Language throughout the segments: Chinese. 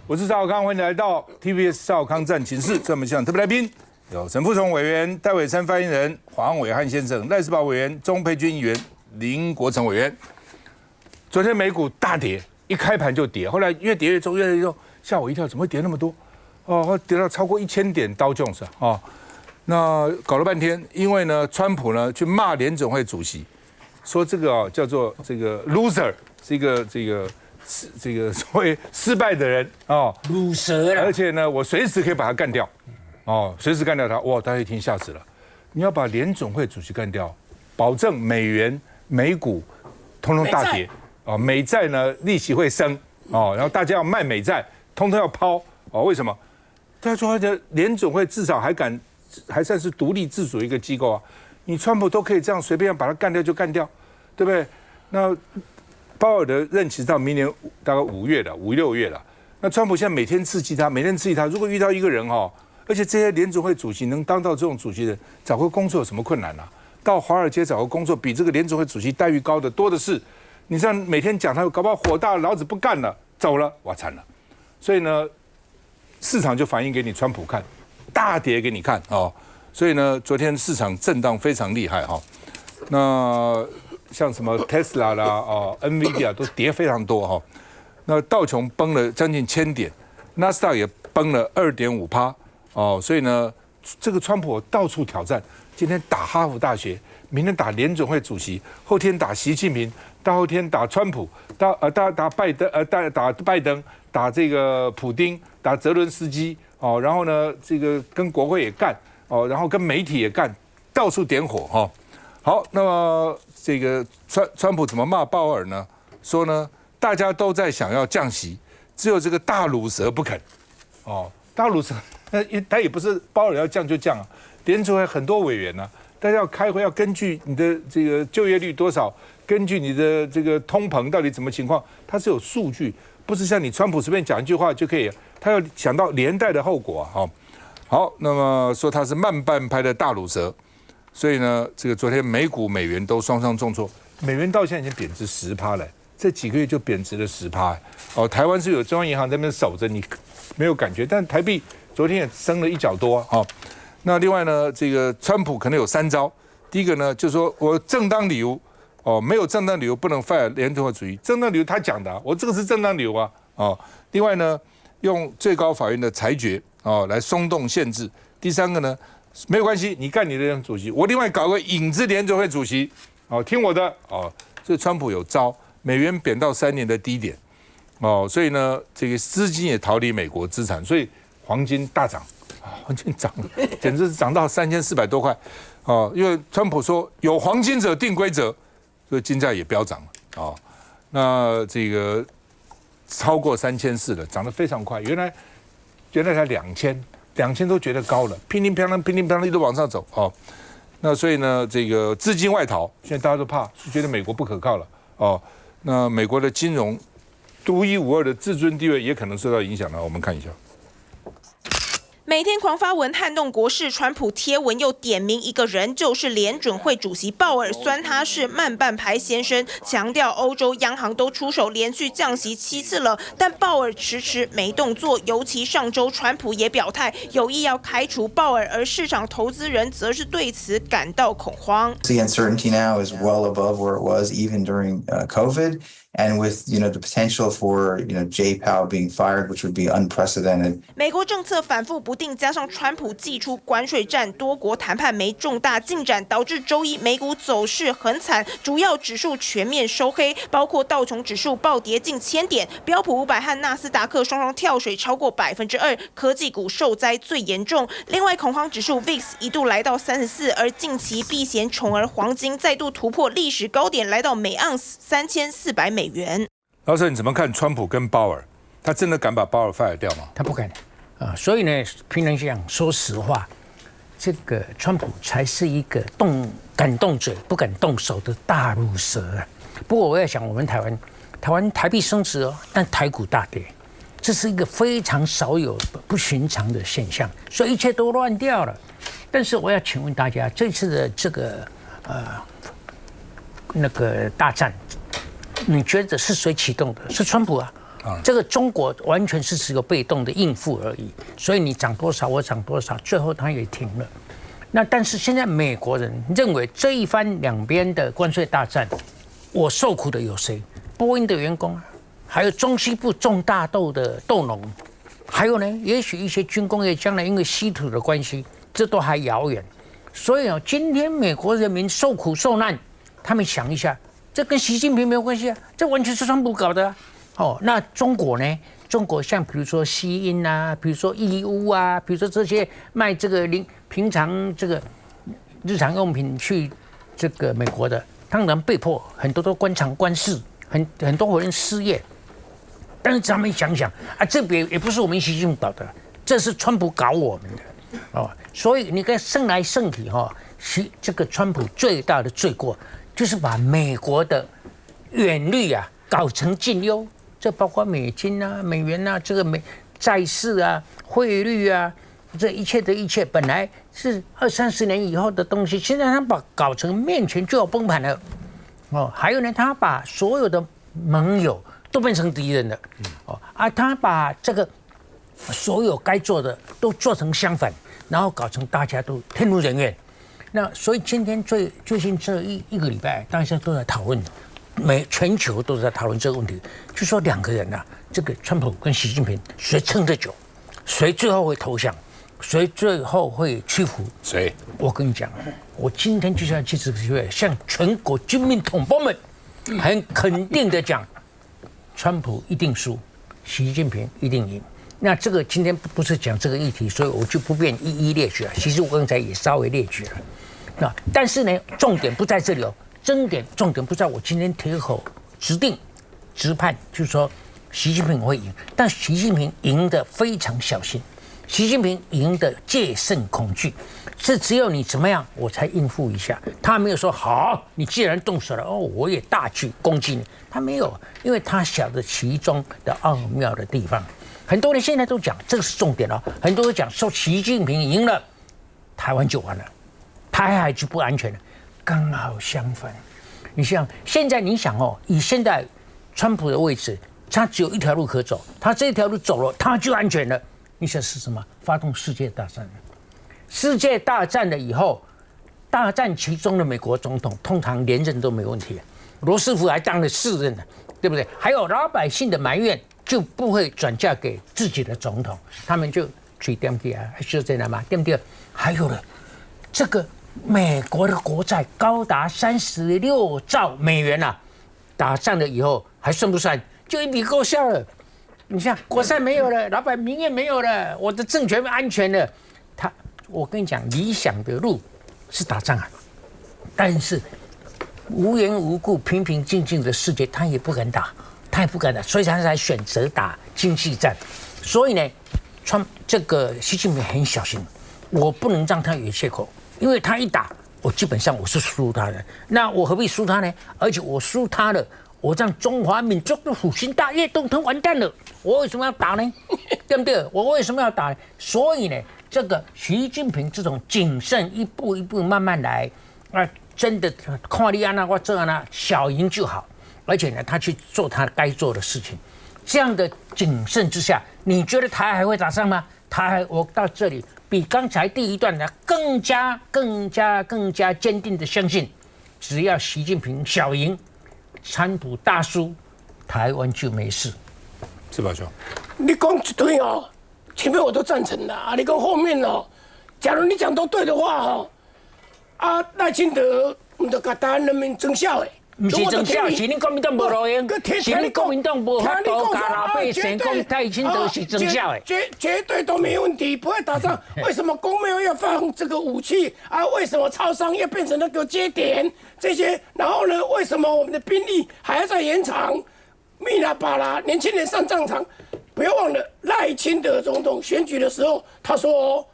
我是赵少康，欢迎来到 TBS 赵少康战情室。这我们现场特别来宾有陈富崇委员、戴伟山发言人、黄伟汉先生、赖士葆委员、钟佩君议员、林国成委员。昨天美股大跌，一开盘就跌，后来越跌越重，越跌越重，吓我一跳，怎么会跌那么多？哦，跌到超过1000点Dow Jones啊！那搞了半天，因为呢，川普呢去骂联准会主席，说这个叫做这个 loser， 是一个这个所谓失败的人哦，卤蛇了。而且呢，我随时可以把他干掉，哦，随时干掉他。哇，大家一听吓死了！你要把联准会主席干掉，保证美元、美股通通大跌哦，美债呢利息会升哦，然后大家要卖美债，通通要抛哦。为什么？大家说的联准会至少还算是独立自主一个机构啊，你川普都可以这样随便把他干掉就干掉，对不对？那鲍尔的任期到明年大概5月了，5、6月了。那川普现在每天刺激他，每天刺激他。如果遇到一个人哈，而且这些联准会主席能当到这种主席的人，找个工作有什么困难啊？到华尔街找个工作，比这个联准会主席待遇高的多的是。你这样每天讲他，搞不好火大，老子不干了，走了，哇惨了。所以呢，市场就反映给你川普看，大跌给你看哦。所以呢，昨天市场震荡非常厉害哈。那像什么 Tesla 啦、NVIDIA 都跌非常多哈。那道琼崩了将近1000点，纳斯达克也崩了2.5%哦。所以呢，这个川普到处挑战，今天打哈佛大学，明天打联准会主席，后天打习近平，大后天打川普，打拜登，打这个普丁，打泽伦斯基哦。然后呢，这个跟国会也干哦，然后跟媒体也干，到处点火哈。好，那么这个川普怎么骂鲍尔呢？说呢，大家都在想要降息，只有这个大乳蛇不肯。哦，大乳蛇，他也不是鲍尔要降就降啊，联储会很多委员呢、啊，大家要开会要根据你的这个就业率多少，根据你的这个通膨到底怎么情况，它是有数据，不是像你川普随便讲一句话就可以，他要想到连带的后果啊。好，那么说他是慢半拍的大乳蛇。所以呢，这个昨天美股、美元都双双重挫，美元到现在已经贬值10%了，这几个月就贬值了10%。哦，台湾是有中央银行在那边守着，你没有感觉，但台币昨天也升了1角多。哦，那另外呢，这个川普可能有3招，第一个呢，就是说我正当理由，哦，没有正当理由不能 fire 联准会主席，正当理由他讲的、啊，我这个是正当理由啊。哦，另外呢，用最高法院的裁决哦来松动限制。第三个呢。没有关系，你干你的联准主席，我另外搞个影子联准会主席，哦，听我的哦。这川普有招，美元贬到3年的低点，哦，所以呢，这个资金也逃离美国资产，所以黄金大涨，黄金涨了，简直是涨到3400多块，哦，因为川普说有黄金者定规则，所以金价也飙涨了，哦，那这个超过3400了，涨得非常快，原来才2000都觉得高了，乒铃乓啷一直往上走哦。那所以呢，这个资金外逃，现在大家都怕，是觉得美国不可靠了哦。那美国的金融独一无二的自尊地位也可能受到影响了。我们看一下。每天狂发文撼动国事，川普贴文又点名一个人，就是联准会主席鲍尔，酸他是慢半拍先生，强调欧洲央行都出手连续降息7次了，但鲍尔迟迟没动作。尤其上周，川普也表态有意要开除鲍尔，而市场投资人则是对此感到恐慌。 The uncertainty now is well above where it was even during COVID. And with the potential for Jay Powell being fired, which would be unprecedented. 美国政策反复不定，加上川普祭出关税战，多国谈判没重大进展，导致周一美股走势很惨，主要指数全面收黑，包括道琼指数暴跌近1000点，标普500和纳斯达克双双跳水超过2%，科技股受灾最严重。另外，恐慌指数 VIX 一度来到34，而近期避险宠儿黄金再度突破历史高点，来到每盎司3400美元。老师，你怎么看川普跟鲍尔？他真的敢把鲍尔 fire 掉吗？他不敢啊，所以呢，平常讲，说实话，这个川普才是一个敢动嘴不敢动手的大乳蛇啊。不过我要想，我们台湾台币升值哦，但台股大跌，这是一个非常少有不寻常的现象，所以一切都乱掉了。但是我要请问大家，这次的这个那个大战，你觉得是谁启动的？是川普啊？这个中国完全是只有被动的应付而已，所以你涨多少我涨多少，最后它也停了。那但是现在美国人认为这一番两边的关税大战，我受苦的有谁？波音的员工啊，还有中西部种大豆的豆农，还有呢，也许一些军工业将来因为稀土的关系，这都还遥远。所以今天美国人民受苦受难，他们想一下，这跟习近平没有关系啊，这完全是川普搞的啊。那中国呢？中国像比如说西英啊，比如说义乌啊，比如说这些卖这个平常这个日常用品去这个美国的，当然被迫很多都关厂关市，很多人失业。但是咱们想想啊，这也不是我们习近平搞的，这是川普搞我们的所以你看胜来胜去这个川普最大的罪过就是把美国的远虑啊搞成近忧。这包括美金啊、美元啊、这个债市啊、汇率啊，这一切的一切，本来是20-30年以后的东西，现在他搞成面前就要崩盘了。还有呢，他把所有的盟友都变成敌人了。他把这个所有该做的都做成相反，然后搞成大家都天怒人怨。那所以今天最近这一个礼拜，大家都在讨论。全球都在讨论这个问题，就说两个人这个川普跟习近平谁撑得久，谁最后会投降，谁最后会屈服？谁？我跟你讲，我今天就是要借这个机会向全国军民同胞们很肯定的讲，川普一定输，习近平一定赢。那这个今天不是讲这个议题，所以我就不便一一列举了。其实我刚才也稍微列举了。但是呢，重点不在这里重点不在我今天铁口直判，就是说习近平会赢，但习近平赢得非常小心，习近平赢得戒慎恐惧，是只有你怎么样我才应付一下，他没有说好，你既然动手了我也大举攻击你，他没有，因为他晓得其中的奥妙的地方。很多人现在都讲这个是重点很多人讲说习近平赢了，台湾就完了，台海就不安全了。刚好相反，你像现在你想以现在川普的位置，他只有一条路可走，他这条路走了，他就安全了。你想是什么？发动世界大战。世界大战了以后，大战其中的美国总统通常连任都没问题，罗斯福还当了4任呢，对不对？还有老百姓的埋怨就不会转嫁给自己的总统，他们就取点起来，是这样吗？对不对？还有了这个。美国的国债高达36兆美元打仗了以后还算不算？就一笔勾销了。你像国债没有了，老百姓也没有了，我的政权安全了。我跟你讲，理想的路是打仗但是无缘无故、平平静静的世界，他也不敢打，所以他才选择打经济战。所以呢，这个习近平很小心，我不能让他有借口。因为他一打，我基本上我是输他的，那我何必输他呢？而且我输他了，我让中华民族的复兴大业都完蛋了，我为什么要打呢？对不对？我为什么要打呢？所以呢，这个习近平这种谨慎，一步一步慢慢来，真的看你那我这样小赢就好，而且呢，他去做他该做的事情，这样的谨慎之下，你觉得台海会打仗吗？我到这里。比刚才第一段呢更加坚定的相信，只要习近平小赢，川普大输，台湾就没事。是吧，兄？你讲一堆前面我都赞成了你讲后面假如你讲都对的话赖清德唔就甲台湾人民争笑不是争笑，是你国民党无路用，是你国民党无法度甲老百姓讲赖清德是争笑绝对都没问题，不会打仗。为什么公庙要放这个武器为什么超商要变成那个接点这些？然后呢，为什么我们的兵力还要再延长？密啦巴啦，年轻人上战场。不要忘了赖清德总统选举的时候，他说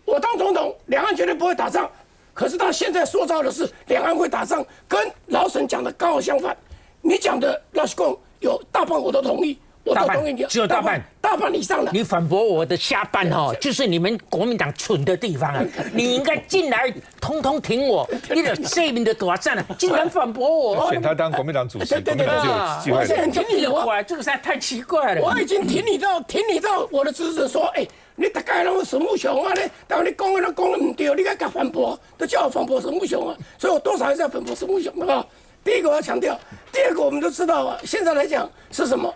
我当总统，两岸绝对不会打仗。可是他现在塑造的是两岸会打仗，跟老沈讲的刚好相反。你讲的老实讲有大半我都同意，我都同意你，只有大半，大半以上的。你反驳我的下半哦，就是你们国民党蠢的地方啊！你应该进来，通通挺我，你的这边的大战啊，竟然反驳我，选他当国民党主席，国民党就有机会了。我现在挺你的，这个实在太奇怪了。我已经挺你到我的支持说，你大概拢沈木雄啊，但你讲的唔对，你该甲反驳，都叫我反驳沈木雄啊，所以我多少还是要反驳沈木雄的啊。第一个我要强调，第二个我们都知道啊，现在来讲是什么？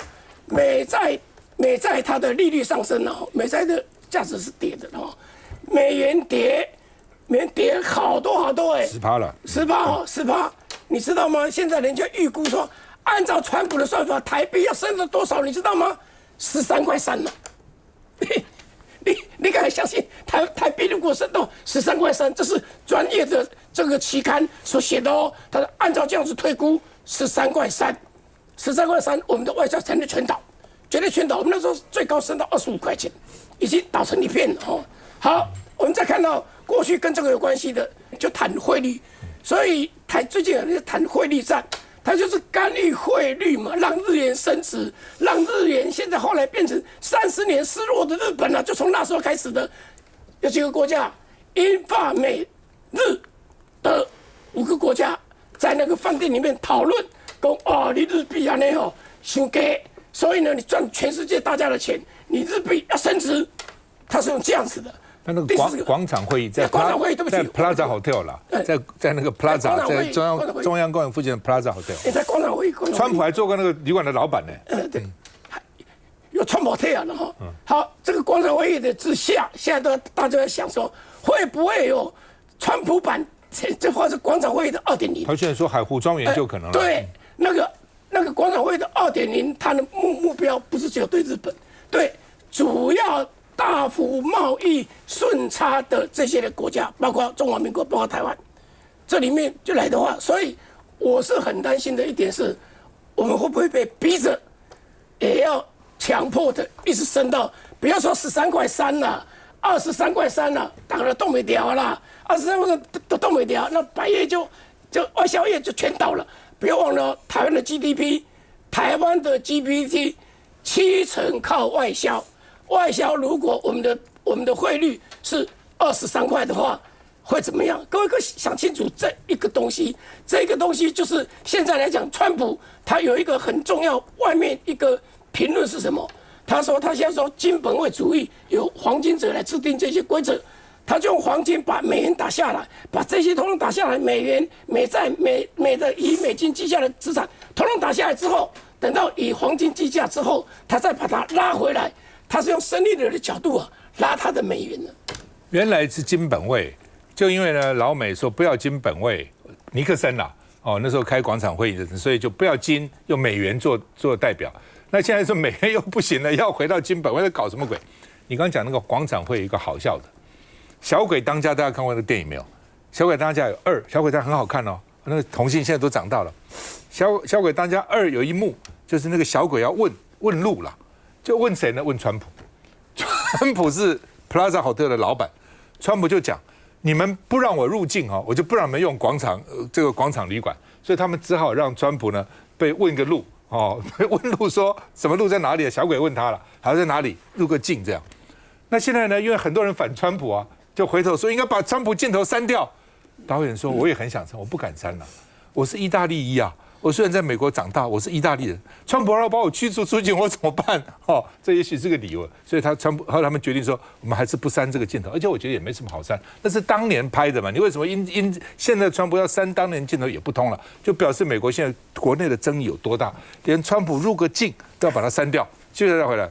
美债它的利率上升了，美债的价值是跌的哦，美元跌好多10%了，10%，你知道吗？现在人家预估说，按照川普的算法，台币要升到多少，你知道吗？13.3了。你敢相信台币如果升到13.3，这是专业的这个期刊所写的哦。他说按照这样子推估13.3，我们的外销产能全倒，绝对全倒。我们那时候最高升到25块钱，已经倒成一片了哦。好，我们再看到过去跟这个有关系的，就谈汇率，所以最近有人谈汇率战。他就是干预汇率嘛，让日元升值，让日元现在后来变成30年失落的日本啊，就从那时候开始的。有几个国家，英法美日德5个国家在那个饭店里面讨论，说你日币啊那吼太低，所以呢你赚全世界大家的钱，你日币要升值，他是用这样子的。那个广场会议在 Plaza Hotel 啦，在那个 Plaza， 在中央公园附近的 Plaza Hotel。在广场会议，川普还做过那个旅馆的老板呢。对，有川普这样的哈。好，这个广场会议的之下，现在大家在想说，会不会有川普版？这话是广场会议的2.0。他现在说海湖庄园就可能了。对，那个广场会议的2.0，它的目标不是只有对日本，对主要大幅贸易顺差的这些的国家，包括中华民国，包括台湾，这里面就来的话，所以我是很担心的一点是，我们会不会被逼着也要强迫的一直升到，不要说13.3了，23.3了，大家都动不了了，23都动不了，那百业就外销业就全倒了。不要忘了台湾的 GDP， 台湾的 GPT 70%靠外销。外销如果我们的汇率是23块的话，会怎么样？各位想清楚这一个东西，这个东西就是现在来讲，川普他有一个很重要，外面一个评论是什么？他说他现在说金本位主义，由黄金者来制定这些规则，他就用黄金把美元打下来，把这些统统打下来，美元、美债、美的以美金计价的资产统统打下来之后，等到以黄金计价之后，他再把它拉回来。他是用生利率的角度拉他的美元的。原来是金本位，就因为呢老美说不要金本位，尼克森啦，那时候开广场会议的，所以就不要金，用美元做代表。那现在说美元又不行了，要回到金本位，在搞什么鬼？你刚刚讲那个广场会有一个好笑的，小鬼当家，大家看过那个电影没有？小鬼当家有2，小鬼当家很好看哦，那个童星现在都长大了。小鬼当家2有一幕，就是那个小鬼要问路啦。就问谁呢？问川普。川普是 Plaza Hotel 的老板，川普就讲：你们不让我入境我就不让你们用这个广场旅馆，所以他们只好让川普呢被问个路问路说什么路在哪里？小鬼问他了，还在哪里？入个境这样。那现在呢，因为很多人反川普就回头说应该把川普镜头删掉。导演说我也很想删，我不敢删了，我是意大利裔我虽然在美国长大，我是意大利人，川普要把我驱逐出境，我怎么办？这也许是个理由。所以后来他们决定说，我们还是不删这个镜头，而且我觉得也没什么好删，那是当年拍的嘛。你为什么现在川普要删当年镜头也不通了？就表示美国现在国内的争议有多大，连川普入个境都要把它删掉。接着再回来。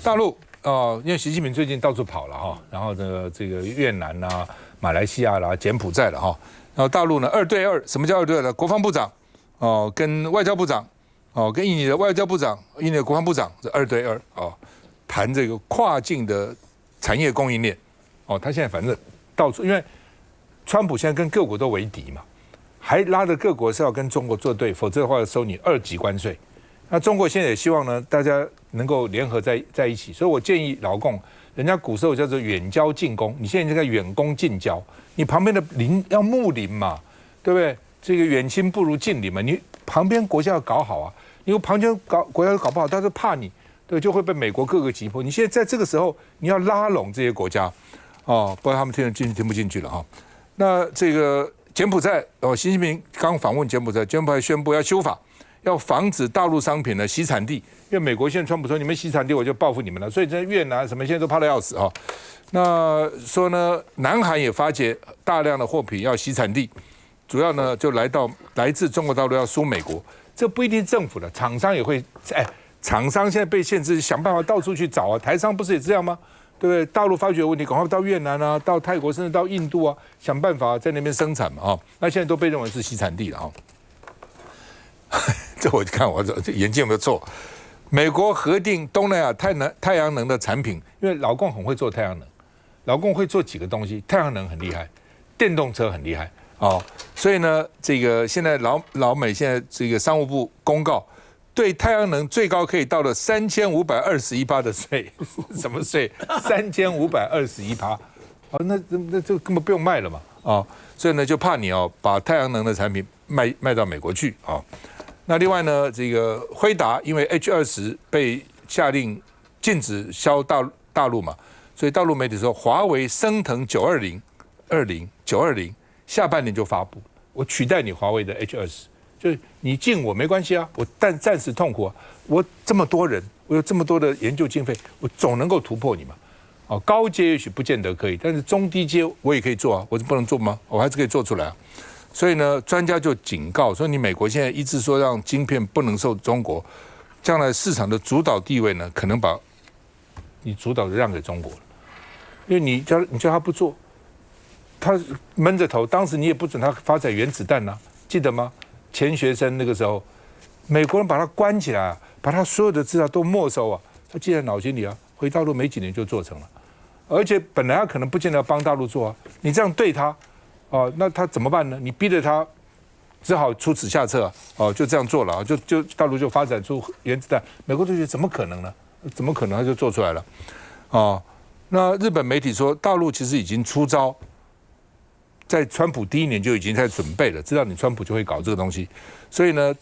大陆因为习近平最近到处跑了然后呢，这个越南啦、马来西亚啦、柬埔寨了然后大陆呢2对2，什么叫2对2呢？国防部长跟外交部长跟印尼的外交部长、印尼的国防部长是2对2谈这个跨境的产业供应链他现在反正到处，因为川普现在跟各国都为敌嘛，还拉着各国是要跟中国作对，否则的话要收你2级关税。那中国现在也希望呢，大家能够联合在一起，所以我建议老共，人家古时候叫做远交近攻，你现在在远攻近交，你旁边的邻要睦邻嘛，对不对？这个远亲不如近邻嘛，你旁边国家要搞好啊，因为旁边国家搞不好，他就怕你，对，就会被美国各个击破。你现在在这个时候，你要拉拢这些国家，哦，不知道他们听不进去了哈。那这个柬埔寨哦，习近平刚访问柬埔寨，柬埔寨宣布要修法。要防止大陆商品的洗产地，因为美国现在川普说你们洗产地我就报复你们了，所以在越南什么现在都怕得要死啊。那说呢，南韩也发觉大量的货品要洗产地，主要呢就来自中国大陆要输美国，这不一定政府的，厂商也会，厂商现在被限制，想办法到处去找啊，台商不是也这样吗？对不对？大陆发觉问题，赶快到越南啊，到泰国，甚至到印度啊，想办法在那边生产嘛啊。那现在都被认为是洗产地了啊。这我就看我这眼睛有没有错？美国核定东南亚太阳能的产品，因为老共很会做太阳能，老共会做几个东西，太阳能很厉害，电动车很厉害哦，所以呢，这个现在老美现在这个商务部公告，对太阳能最高可以到了3521%的税，什么税？3521%，哦，那这根本不用卖了嘛，哦，所以呢就怕你哦把太阳能的产品卖到美国去啊。哦，那另外呢，这个辉达因为 H20被下令禁止销大陆嘛，所以大陆媒体说华为升腾920下半年就发布，我取代你华为的 H20，就是你禁我没关系啊，我暂时痛苦啊，我这么多人，我有这么多的研究经费，我总能够突破你嘛。哦，高阶也许不见得可以，但是中低阶我也可以做啊，我不能做吗？我还是可以做出来啊。所以呢，专家就警告说，你美国现在一直说让晶片不能受中国，将来市场的主导地位呢，可能把你主导让给中国了，因为你叫他不做，他闷着头。当时你也不准他发展原子弹啊，记得吗？钱学森那个时候，美国人把他关起来，把他所有的资料都没收啊，他记在脑筋里啊，回大陆没几年就做成了，而且本来他可能不见得要帮大陆做啊，你这样对他。哦，那他怎么办呢？你逼着他，只好出此下策哦，就这样做了啊，就大陆就发展出原子弹，美国就觉得怎么可能呢？怎么可能他就做出来了？哦，那日本媒体说，大陆其实已经出招，在川普第1年就已经在准备了，知道你川普就会搞这个东西，所以呢，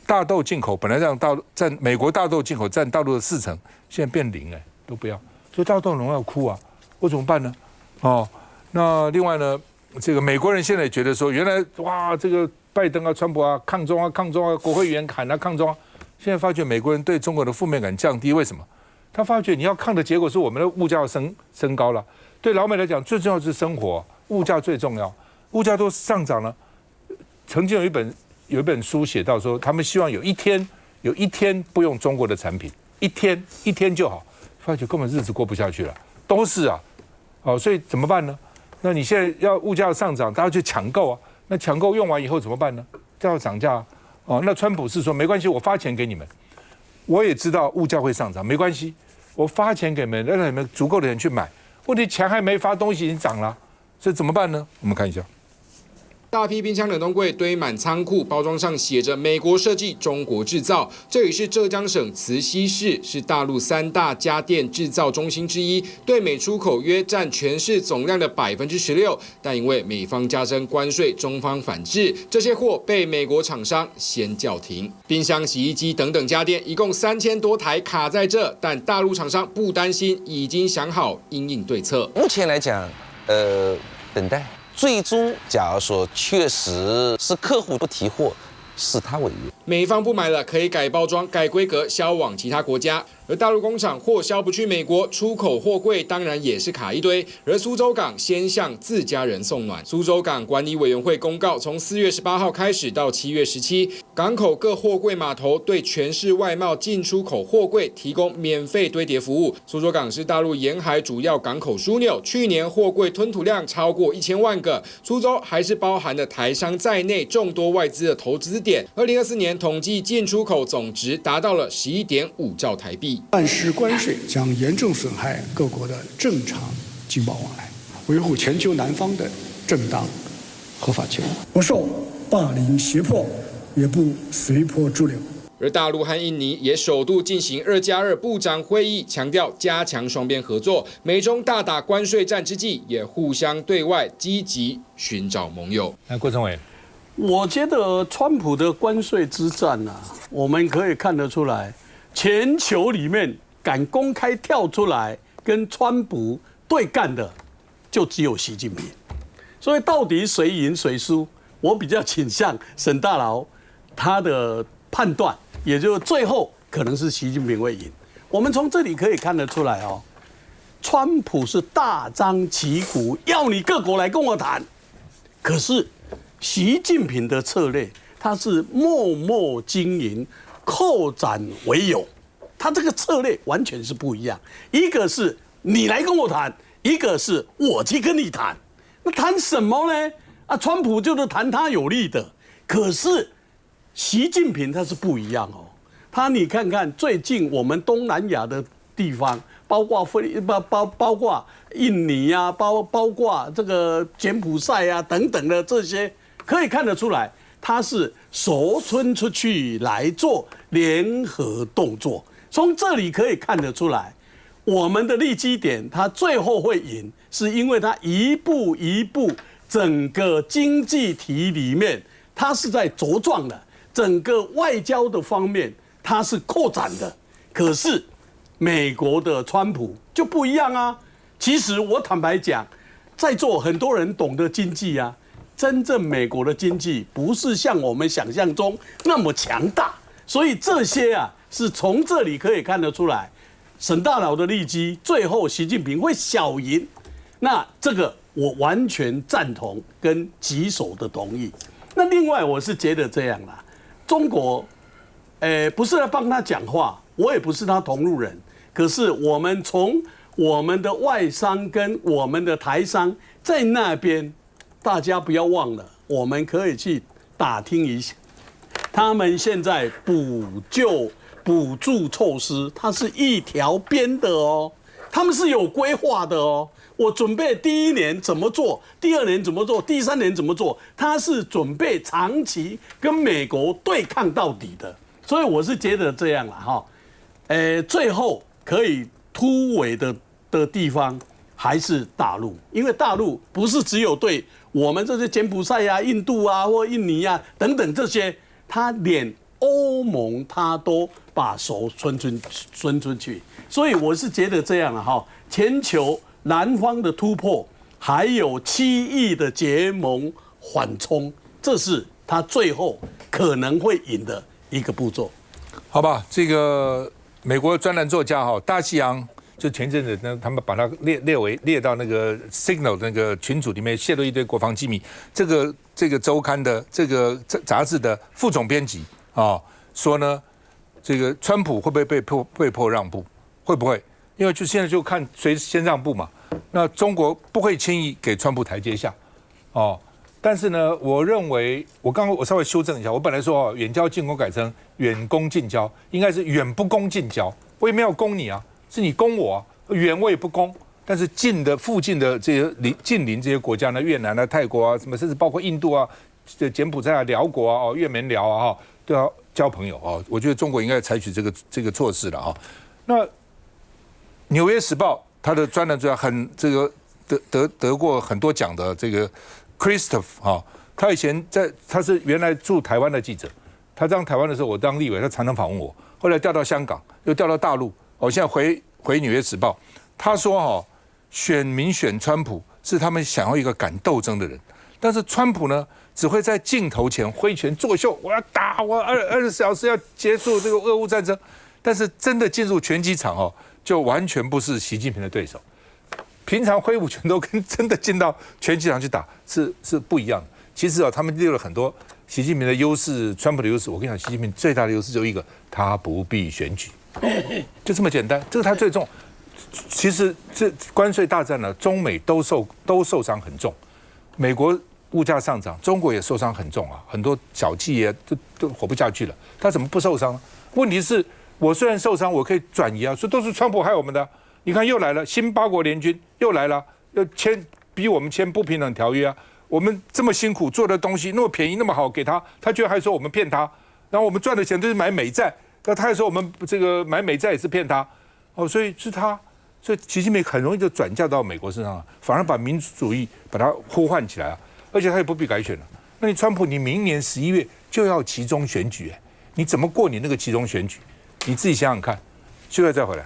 大豆进口本来让占美国大豆进口占大陆的40%，现在变0都不要，所以大豆农要哭啊，我怎么办呢？哦，那另外呢？这个美国人现在觉得说，原来哇，这个拜登啊、川普啊抗中啊，国会议员喊他抗中啊，现在发觉美国人对中国的负面感降低，为什么？他发觉你要抗的结果是我们的物价要升高了。对老美来讲，最重要是生活，物价最重要，物价都上涨了。曾经有一本书写到说，他们希望有一天不用中国的产品，一天就好，发觉根本日子过不下去了，都是啊，哦，所以怎么办呢？那你现在要物价上涨，大家去抢购啊，那抢购用完以后怎么办呢？就要涨价啊。哦，那川普是说没关系，我发钱给你们，我也知道物价会上涨，没关系，我发钱给你们，让你们足够的人去买。问题钱还没发，东西已经涨了，所以怎么办呢？我们看一下。大批冰箱冷冻柜堆满仓库，包装上写着“美国设计，中国制造”。这里是浙江省慈溪市，是大陆3大家电制造中心之一，对美出口约占全市总量的16%。但因为美方加征关税，中方反制，这些货被美国厂商先叫停。冰箱、洗衣机等等家电一共3000多台卡在这，但大陆厂商不担心，已经想好因应对策。目前来讲，等待。最终，假如说确实是客户不提货，是他违约。美方不买了，可以改包装、改规格，销往其他国家。而大陆工厂货销不去美国，出口货柜当然也是卡一堆。而苏州港先向自家人送暖。苏州港管理委员会公告，从4月18号开始到7月17，港口各货柜码头对全市外贸进出口货柜提供免费堆叠服务。苏州港是大陆沿海主要港口枢纽，去年货柜吞吐量超过1000万个。苏州还是包含了台商在内众多外资的投资点。2024年统计进出口总值达到了11.5兆台币。暗示关税将严重损害各国的正常经贸往来，维护全球南方的正当合法权益，不受霸凌胁迫，也不随波逐流。而大陆和印尼也首度进行2+2部长会议，强调加强双边合作。美中大打关税战之际，也互相对外积极寻找盟友。那郭成伟，我觉得川普的关税之战啊，我们可以看得出来，全球里面敢公开跳出来跟川普对干的，就只有习近平。所以到底谁赢谁输，我比较倾向沈大佬他的判断，也就是最后可能是习近平会赢。我们从这里可以看得出来哦，川普是大张旗鼓要你各国来跟我谈，可是习近平的策略，他是默默经营，扩展为友，他这个策略完全是不一样。一个是你来跟我谈，一个是我去跟你谈。那谈什么呢？啊，川普就是谈他有利的，可是习近平他是不一样哦。你看看最近我们东南亚的地方，包括包括印尼啊，包括这个柬埔寨啊等等的这些，可以看得出来，他是手伸出去来做联合动作。从这里可以看得出来，我们的利基点，他最后会赢，是因为他一步一步，整个经济体里面，它是在茁壮的，整个外交的方面，它是扩展的。可是美国的川普就不一样啊。其实我坦白讲，在座很多人懂得经济啊，真正美国的经济不是像我们想象中那么强大，所以这些啊是从这里可以看得出来，沈大佬的利基，最后习近平会小赢。那这个我完全赞同跟举手的同意。那另外我是觉得这样啦，中国，不是来帮他讲话，我也不是他同路人，可是我们从我们的外商跟我们的台商在那边，大家不要忘了，我们可以去打听一下，他们现在补助措施，它是一条边的哦，他们是有规划的哦。我准备第一年怎么做，第二年怎么做，第三年怎么做，他是准备长期跟美国对抗到底的。所以我是觉得这样啦哈，最后可以突围的地方还是大陆，因为大陆不是只有对我们这些柬埔寨啊、印度啊或印尼啊等等这些，他连欧盟他都把手伸出去，所以我是觉得这样了哈，全球南方的突破，还有7亿的结盟缓冲，这是他最后可能会赢的一个步骤。好吧，这个美国专栏作家大西洋，就前阵子呢，他们把它列到那个 Signal 那个群组里面，泄露一堆国防机密。这个周刊的这个杂志的副总编辑说呢，这个川普会不会被迫让步？会不会？因为现在就看谁先让步嘛。那中国不会轻易给川普台阶下，但是呢，我认为我稍微修正一下，我本来说远交近攻改成远攻近交，应该是远不攻近交。我也没有攻你啊，是你攻我啊，远我也不攻。但是附近的这些近邻这些国家呢，越南啊、泰国啊，什么甚至包括印度啊、柬埔寨啊、辽国啊、越缅辽啊，都要交朋友啊。我觉得中国应该采取这个措施了啊。那《纽约时报》他的专栏作家得过很多奖的这个 Christopher 他以前他是原来驻台湾的记者，他当台湾的时候，我当立委，他常常访问我。后来调到香港，又调到大陆，现在回《纽约时报》，他说选民选川普是他们想要一个敢斗争的人，但是川普呢，只会在镜头前挥拳作秀，我要打，我24小时要结束这个俄乌战争，但是真的进入拳击场就完全不是习近平的对手。平常挥舞拳头跟真的进到拳击场去打是不一样的。其实他们列了很多习近平的优势、川普的优势。我跟你讲，习近平最大的优势就一个，他不必选举，就这么简单。这是他最重。其实这关税大战呢，中美都受伤很重。美国物价上涨，中国也受伤很重啊，很多小企业都活不下去了。他怎么不受伤呢？问题是我虽然受伤，我可以转移啊，所以都是川普害我们的。你看又来了，新8国联军又来了，要逼我们签不平等条约啊！我们这么辛苦做的东西那么便宜那么好给他，他居然还说我们骗他，然后我们赚的钱都是买美债，那他还说我们这个买美债也是骗他，哦，所以是他，所以习近平很容易就转嫁到美国身上了，反而把民主主义把它呼唤起来了，而且他也不必改选了。那你川普，你明年11月就要期中选举，你怎么过你那个期中选举？你自己想想看，休息再回来。